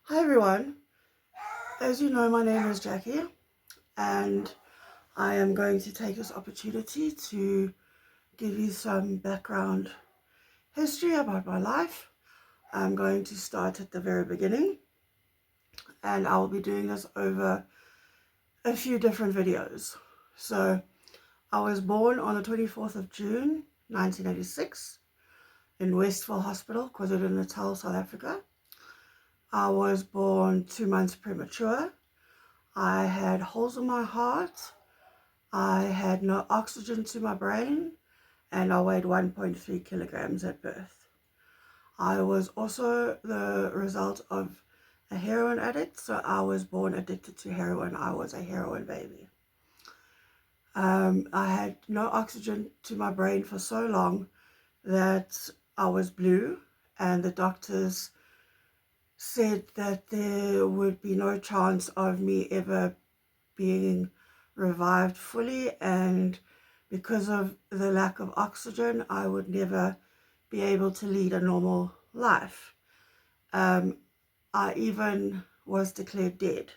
Hi everyone, as you know my name is Jackie and I am going to take this opportunity to give you some background history about my life. I'm going to start at the very beginning and I will be doing this over a few different videos. So I was born on the 24th of June 1986 in Westville Hospital, KwaZulu-Natal, South Africa. I was born 2 months premature. I had holes in my heart. I had no oxygen to my brain and I weighed 1.3 kilograms at birth. I was also the result of a heroin addict, so I was born addicted to heroin. I was a heroin baby. I had no oxygen to my brain for so long that I was blue, and the doctors said that there would be no chance of me ever being revived fully, and because of the lack of oxygen I would never be able to lead a normal life. I even was declared dead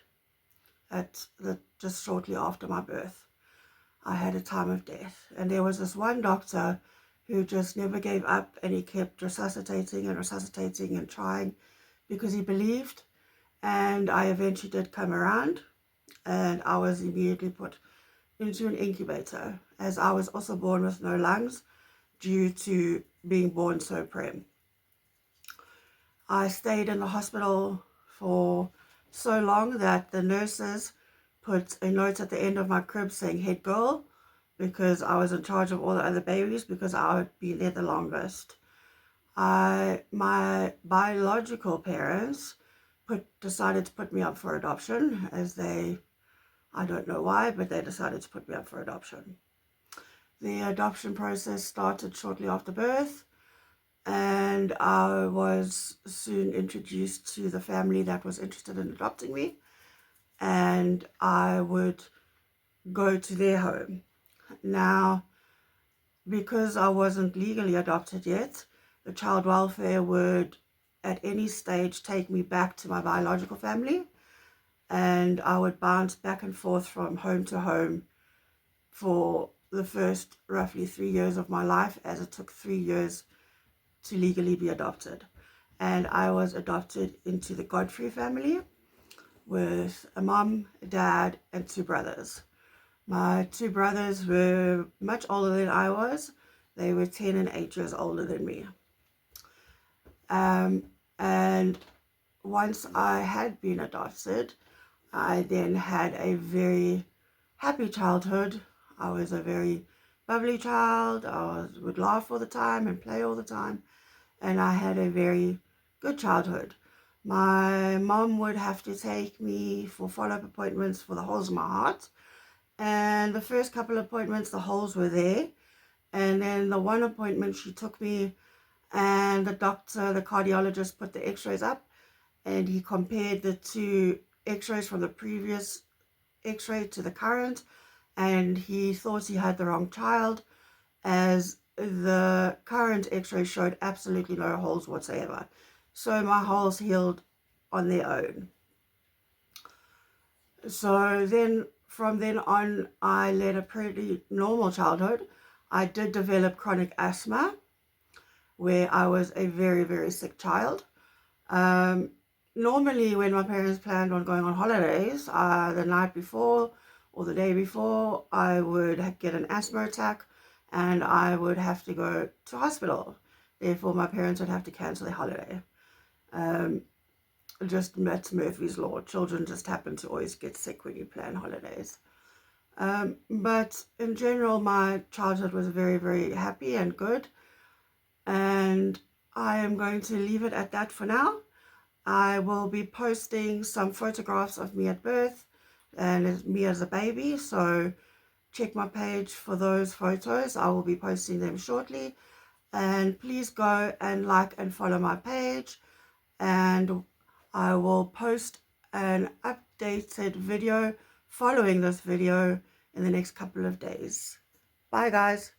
just shortly after my birth. I had a time of death, and there was this one doctor who just never gave up, and he kept resuscitating and trying because he believed. And I eventually did come around, and I was immediately put into an incubator, as I was also born with no lungs due to being born so prim. I stayed in the hospital for so long that the nurses put a note at the end of my crib saying head girl, because I was in charge of all the other babies because I would be there the longest. My biological parents decided to put me up for adoption, as I don't know why, but they decided to put me up for adoption. The adoption process started shortly after birth, and I was soon introduced to the family that was interested in adopting me, and I would go to their home. Now, because I wasn't legally adopted yet, the child welfare would at any stage take me back to my biological family, and I would bounce back and forth from home to home for the first roughly 3 years of my life, as it took 3 years to legally be adopted. And I was adopted into the Godfrey family with a mom, a dad, and 2 brothers. My 2 brothers were much older than I was. They were 10 and 8 years older than me. And once I had been adopted, I then had a very happy childhood. I was a very bubbly child. I would laugh all the time and play all the time, and I had a very good childhood. My mom would have to take me for follow-up appointments for the holes in my heart, and the first couple of appointments the holes were there, and then the one appointment she took me, and the cardiologist put the x-rays up, and he compared the 2 x-rays from the previous x-ray to the current, and he thought he had the wrong child, as the current x-ray showed absolutely no holes whatsoever. So my holes healed on their own. So then from then on I led a pretty normal childhood. I did develop chronic asthma, where I was a very, very sick child. Normally when my parents planned on going on holidays, the night before or the day before, I would get an asthma attack and I would have to go to hospital. Therefore, my parents would have to cancel their holiday. Just that's Murphy's Law. Children just happen to always get sick when you plan holidays. But in general, my childhood was very, very happy and good. And I am going to leave it at that for now. I will be posting some photographs of me at birth and me as a baby, so check my page for those photos. I will be posting them shortly, and please go and like and follow my page, and I will post an updated video following this video in the next couple of days. Bye guys.